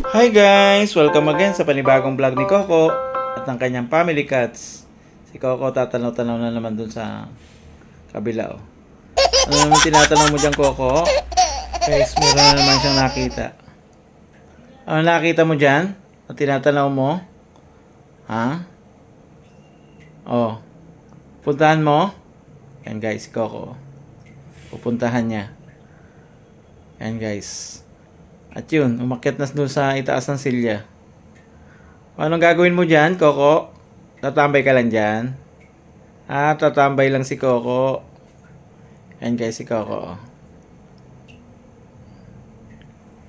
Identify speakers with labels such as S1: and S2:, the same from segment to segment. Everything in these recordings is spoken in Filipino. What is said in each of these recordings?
S1: Hi guys! Welcome again sa panibagong vlog ni Coco at ng kanyang family cats. Si Coco tatanaw-tanaw na naman dun sa kabila. Oh. Ano naman tinatanong mo dyan, Coco? Guys, meron na naman siyang nakita. Ano nakita mo dyan? At tinatanaw mo? Ha? Oh. Puntahan mo? Yan guys, si Coco. Pupuntahan niya. Yan guys. At yun, umakyat na doon sa itaas ng silya. Anong gagawin mo dyan, Coco? Tatambay ka lang dyan? Tatambay lang si Coco. Yan guys, si Coco.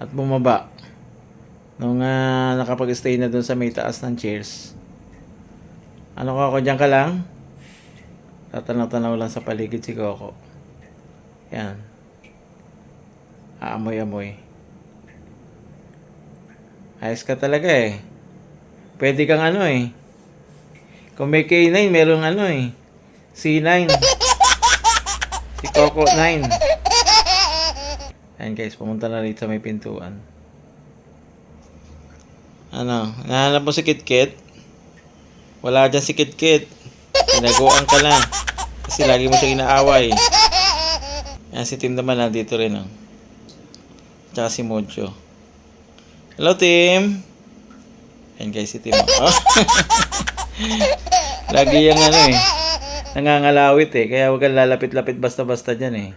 S1: At bumaba. Nung nakapag-stay na doon sa may taas ng chairs. Ano, Coco, dyan ka lang? Tatanaw-tanaw lang sa paligid si Coco. Yan. Aamoy-amoy. Ayos ka talaga eh. Pwede kang ano eh. Kung may K9, merong ano eh. C9. Si Coco 9. Ayan guys, pumunta na rito sa may pintuan. Ano, nahanap mo si Kit-Kit? Wala dyan si Kit-Kit. Pinaguan ka na. Kasi lagi mo siya inaaway. Ayan si Tim naman dito rin oh. Tsaka si Mojo. Hello, Tim. Ayan guys, si Tim. Oh. Lagi yung ano eh. Nangangalawit eh. Kaya huwag kang lalapit-lapit basta-basta dyan eh.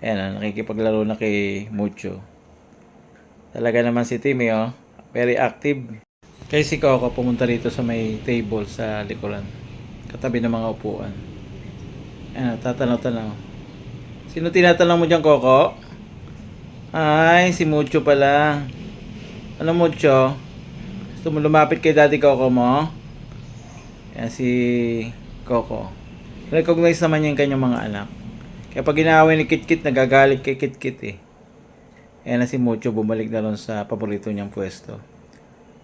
S1: Ayan, nakikipaglaro na kay Mucho. Talaga naman si Tim eh, oh. Very active. Kaya si Coco pumunta rito sa may table sa likuran. Katabi ng mga upuan. Ayan, tatanaw-tanaw. Sino tinatanong mo dyan, Coco? Ay, si Mucho pala. Ano, Mucho? Gusto mo lumapit kay Daddy Coco mo? Yan si Coco. Recognize naman yung kanyang mga anak. Kaya pag inaaway ni Kit-Kit, nagagalit kay Kit-Kit eh. Yan na si Mucho, bumalik na ron sa paborito niyang pwesto.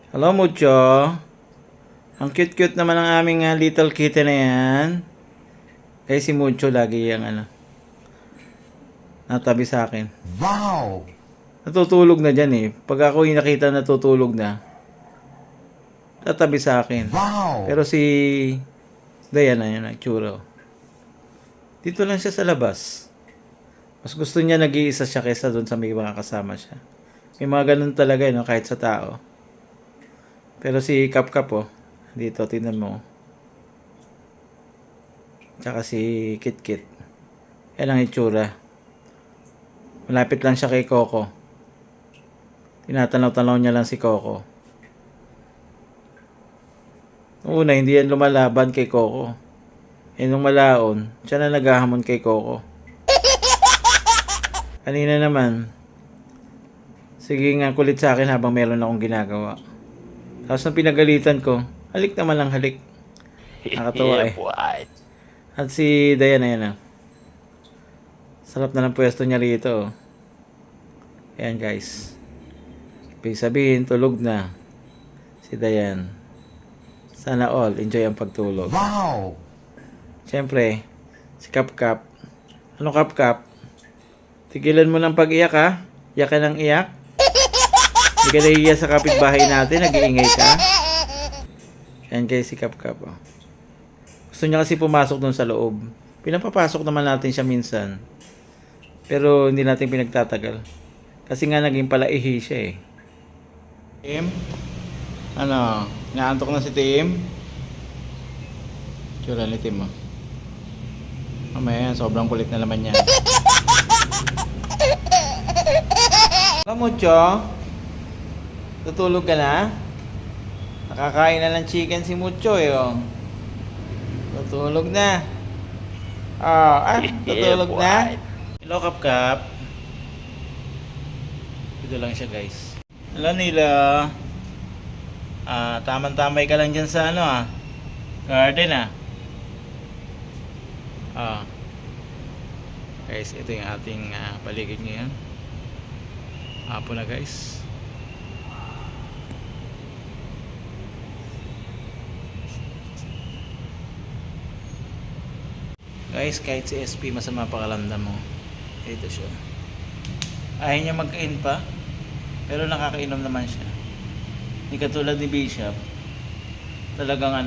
S1: Hello, Mucho. Ang cute-cute naman ang aming little kitten na yan. Kaya si Mucho lagi yung natabi sa akin. Wow! Natutulog na dyan eh. Pag ako yung nakita natutulog na, tatabi sa akin. Wow! Pero si Diana yun, nagtsura. Dito lang siya sa labas. Mas gusto niya nag-iisa siya kaysa doon sa may mga kasama siya. May mga ganun talaga no, kahit sa tao. Pero si Kap-Kap oh, dito, tingnan mo. Tsaka si Kit-Kit. Yan ang itsura. Malapit lang siya kay Coco. Tinatanaw-tanaw niya lang si Coco. Una, hindi yan lumalaban kay Coco. Nung malaon, siya na naghahamon kay Coco. Kanina naman, sige nga kulit sa akin habang meron akong ginagawa. Tapos nang pinagalitan ko, halik naman lang halik. Nakatawa eh. At si Diana yan ah. Sarap na ng pwesto niya rito. Ayan guys. Ibig sabihin, tulog na si Dayan. Sana all enjoy ang pagtulog. Wow! Siyempre, si Kap-Kap. Ano Kap-Kap? Tigilan mo ng pag-iyak ha? Iyak ka ng iyak? Hindi ka nahihiya sa kapitbahay natin, nag-iingay ka? Ayan guys, si Kap-Kap. Oh. Gusto niya kasi pumasok dun sa loob. Pinapapasok naman natin siya minsan. Pero hindi natin pinagtatagal. Kasi nga naging palaihi siya eh. Tim? Ano? Naantok na si Tim? Tsura ni Tim oh. Mamaya yan, sobrang kulit na naman yan. Alam mo, Mucho? Tutulog ka na? Nakakain na ng chicken si Mucho eh oh. Tutulog na. Tutulog na? Hello, Kap-Kap. Dito lang siya, guys. Hello, Nila. Tamang-tamay ka lang dyan sa garden Guys, ito yung ating paligid ngayon. Hapon na, guys. Guys, kahit si SP masama pakalamdam mo. Ito siya. Ayaw niya magkain pa. Pero nakakainom naman siya. Hindi katulad ni Bishop. Talagang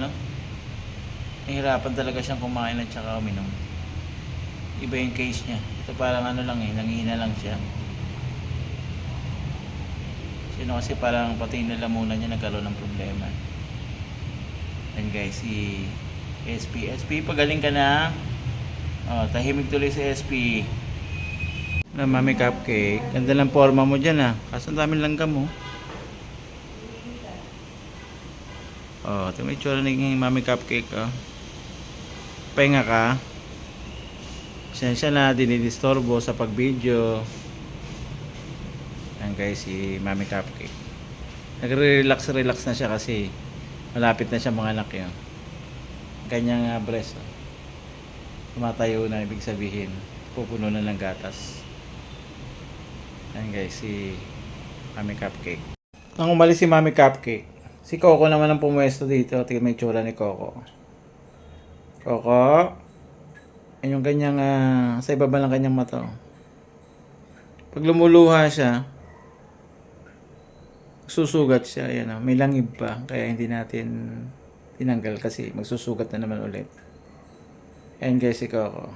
S1: nahihirapan talaga siyang kumain at saka uminom. Iba yung case niya. Ito parang nanghihina lang siya. Sino kasi parang pati yung lalamunan niya nagkaroon ng problema. And guys, si SP, pagaling ka na. Tahimik tuloy si SP. Na Mami Cupcake. Ganda ng forma mo dyan Kaso ang daming langgam mo. Ito may itsura ng Mami Cupcake Pahinga ka. Siya na dinidistorbo sa pag-video. Ayan guys, si Mami Cupcake. Nagre-relax na siya kasi malapit na siya mga anak yun. Kanyang breast. Tumatayo na, ibig sabihin pupuno na ng gatas. Ayan guys, si Mami Cupcake. Nang umalis si Mami Cupcake, si Coco naman ang pumuesto dito. Tingnan mo yung tsura ni Coco. Coco. Yan yung kanyang, sa ibaba ng kanyang mata. Pag lumuluha siya, susugat siya. Yan, may langib pa. Kaya hindi natin tinanggal kasi magsusugat na naman ulit. Ayan guys, si Coco.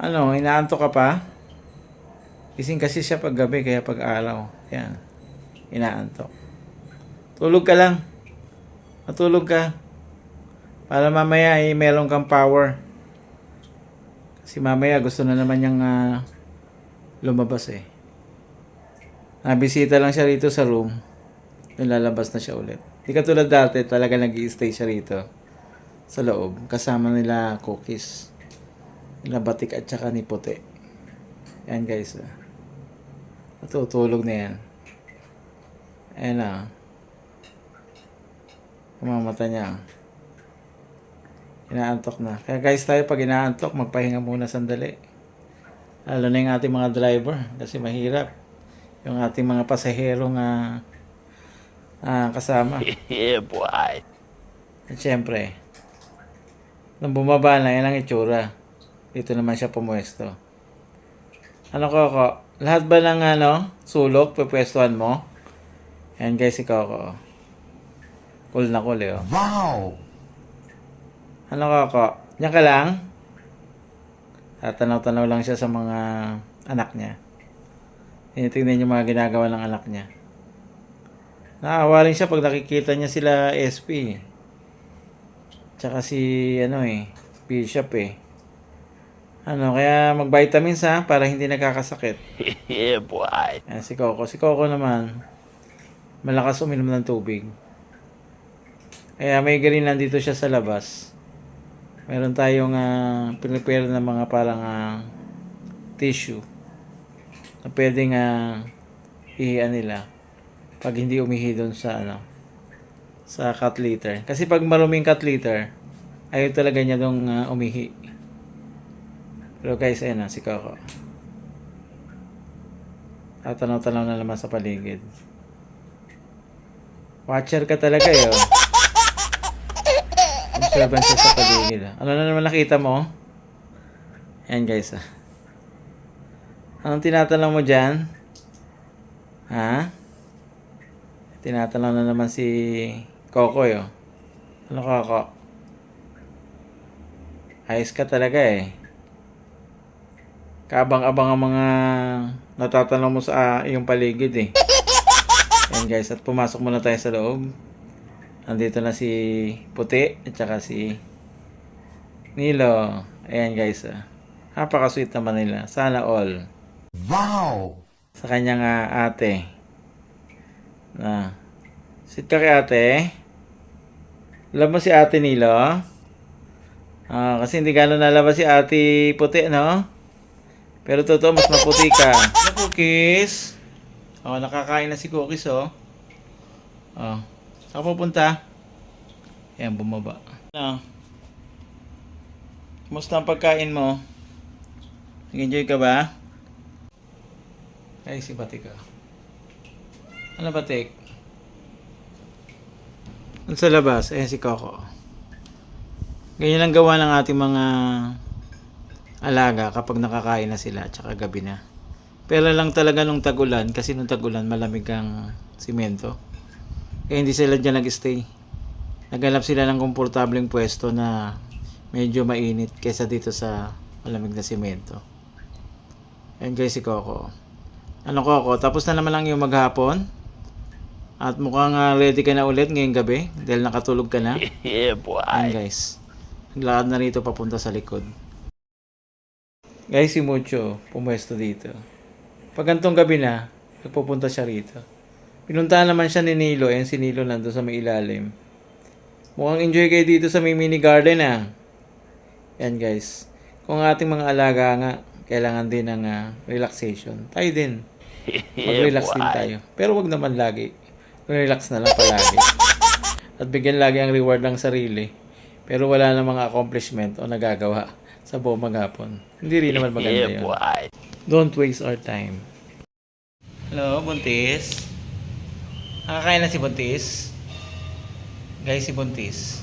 S1: Inaantok ka pa? Gising kasi siya pag gabi, kaya pag araw. Yan. Inaantok. Tulog ka lang. Matulog ka. Para mamaya meron kang power. Kasi mamaya gusto na naman niyang lumabas Nabisita lang siya rito sa room. Lalabas na siya ulit. Di katulad dati, talaga nag-i-stay siya rito sa loob. Kasama nila Cookies. Nila Batik at saka ni Puti. Yan guys. Matutulog na yan. Ayan kumamata niya. Inaantok na. Kaya guys, tayo pag inaantok, magpahinga muna sandali. Lalo na yung ating mga driver. Kasi mahirap. Yung ating mga pasahero kasama.
S2: Yeah, boy.
S1: At syempre, nung bumaba na, yan ang itsura. Dito naman siya pumuesto. Coco? Lahat ba ng sulok, pupwestuhan mo? Yan guys, si Coco. Cool na cool
S2: Wow!
S1: Coco? Diyan ka lang? Tatanaw-tanaw lang siya sa mga anak niya. Tinitingnan yung mga ginagawa ng anak niya. Naawa rin siya pag nakikita niya sila SP. Tsaka si Bishop kaya mag-vitamins para hindi nagkakasakit.
S2: Yeah, boy.
S1: Si Coco. Si Coco naman, malakas uminom ng tubig. Kaya may ganun nandito siya sa labas. Meron tayong prepare na mga parang tissue na pwedeng ihian nila pag hindi umihi doon sa sa cat litter. Kasi pag maruming cat litter, ayaw talaga niya doon umihi. Pero guys, ayan si Coco. Tatanaw-tanaw na naman sa paligid. Watcher ka talaga Observant siya sa paligid. Ano na naman nakita mo? Ayan guys Anong tinatanong mo dyan? Tinatanong na naman si Coco Ano Coco? Ayos ka talaga Kaabang-abang ang mga natatanong mo sa iyong paligid Ayan guys, at pumasok muna tayo sa loob. Nandito na si Puti at saka si Nilo. Ayan guys napaka-sweet naman nila. Sana all.
S2: Wow!
S1: Sa kanyang ate. Sit ka kay ate. Love mo si ate Nilo? Kasi hindi gano'n nalabas si ate Puti, Pero totoo, mas maputi ka. Cookies. Nakakain na si Cookies, Saan pupunta? Ayan, bumaba. Kumusta ang pagkain mo? Nag-enjoy ka ba? Ay, si Batik Ano Batik? Sa labas, si Coco. Ganyan ang gawa ng ating mga alaga kapag nakakain na sila at saka gabi na. Pero lang talaga nung tag-ulan, kasi nung tag-ulan malamig ang simento. Kaya hindi sila dyan nag-stay. Naghanap sila ng komportableng pwesto na medyo mainit kaysa dito sa malamig na simento. Ayan guys, si Coco. Ano Coco, tapos na naman lang yung maghapon. At mukhang ready ka na ulit ngayong gabi dahil nakatulog ka na.
S2: Yeah, boy.
S1: Ayan guys. Naglakad na rito papunta sa likod. Guys, si Mucho pumwesto dito. Pag gantong gabi na, nagpupunta siya rito. Pinuntahan naman siya ni Nilo. Ayan si Nilo nandun sa may ilalim. Mukhang enjoy kayo dito sa may mini garden Yan guys. Kung ating mga alaga nga, kailangan din ng relaxation. Tayo din. Mag-relax din tayo. Pero wag naman lagi. Relax na lang palagi. At bigyan lagi ang reward ng sarili. Pero wala na mga accomplishment o nagagawa sa buong maghapon. Hindi rin naman maganda
S2: Yeah,
S1: yun.
S2: boy.
S1: Don't waste our time. Hello, Buntis. Nakakain na si Buntis. Guys, si Buntis.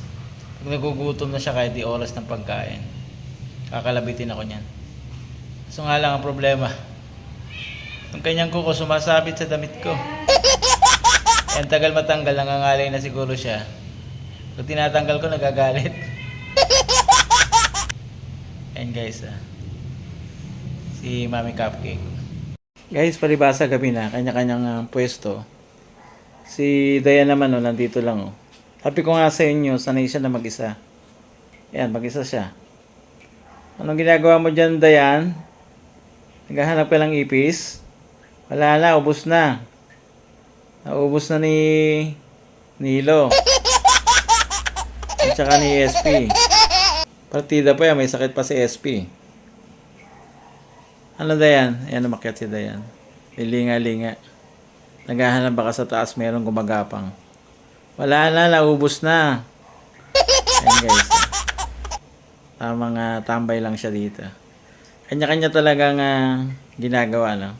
S1: Pag nagugutom na siya kahit di oras ng pagkain, kakalabitin ako niyan. So nga lang ang problema. Yung kanyang kuko sumasabit sa damit ko. Ang tagal matanggal, nangangalay na siguro siya. Pag tinatanggal ko, nagagalit. Ayan guys, si Mami Cupcake. Guys, palibasa gabi na, kanya-kanyang pwesto. Si Dayan naman, nandito lang. Sabi ko nga sa inyo, sanay siya na mag-isa. Ayan, mag-isa siya. Anong ginagawa mo dyan, Dayan? Naghahanap ka ng ipis? Wala na, ubos na. Naubos na ni Nilo. At saka ni SP. Partida pa yan, may sakit pa si SP. Ano Dayan? Ayan, umakyat si Dayan. Lilinga-linga. Naghahanap baka sa taas mayroong gumagapang. Wala na, naubos na. Ayan guys. Tamang tambay lang siya dito. Kanya-kanya talagang ginagawa, no?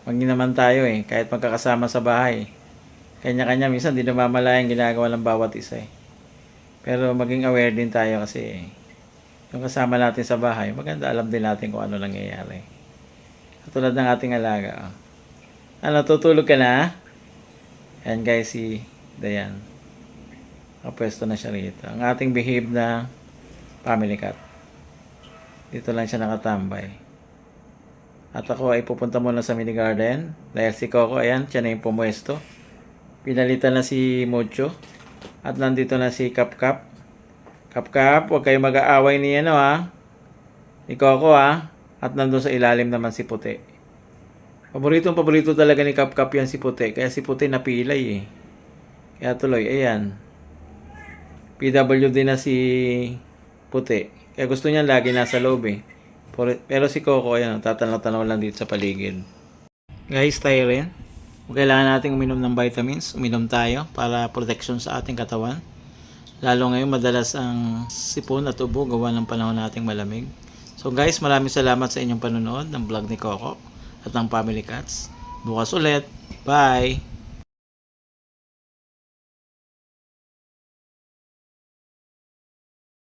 S1: Wag naman tayo kahit magkakasama sa bahay. Kanya-kanya, minsan di namamalayang ginagawa ng bawat isa Pero maging aware din tayo kasi yung kasama natin sa bahay, maganda alam din natin kung ano nangyayari. Katulad ng ating alaga. Ano, tutulog ka na? Ayan guys, si Dayan. Kapwesto na siya rito. Ang ating behave na family cat. Dito lang siya nakatambay. At ako ay pupunta muna sa mini garden. Dahil si Coco, ayan, siya na yung pumwesto. Pinalitan na si Mucho. At nandito na si Kapkap. Kapkap, huwag kayo mag-aaway ni ni Coco At nandun sa ilalim naman si Puti. Paborito talaga ni Kapkap yan si Puti. Kaya si Puti napilay Kaya tuloy, ayan. PWD na si Puti. Kaya gusto niya lagi nasa loob Pero si Coco, ayan, tatanaw-tanaw lang dito sa paligid. Guys, tayo rin. Kung kailangan natin uminom ng vitamins, uminom tayo para protection sa ating katawan. Lalo ngayon, madalas ang sipon at ubo gawa ng panahon nating malamig. So guys, maraming salamat sa inyong panonood ng vlog ni Coco at ng Family Cats. Bukas ulit. Bye!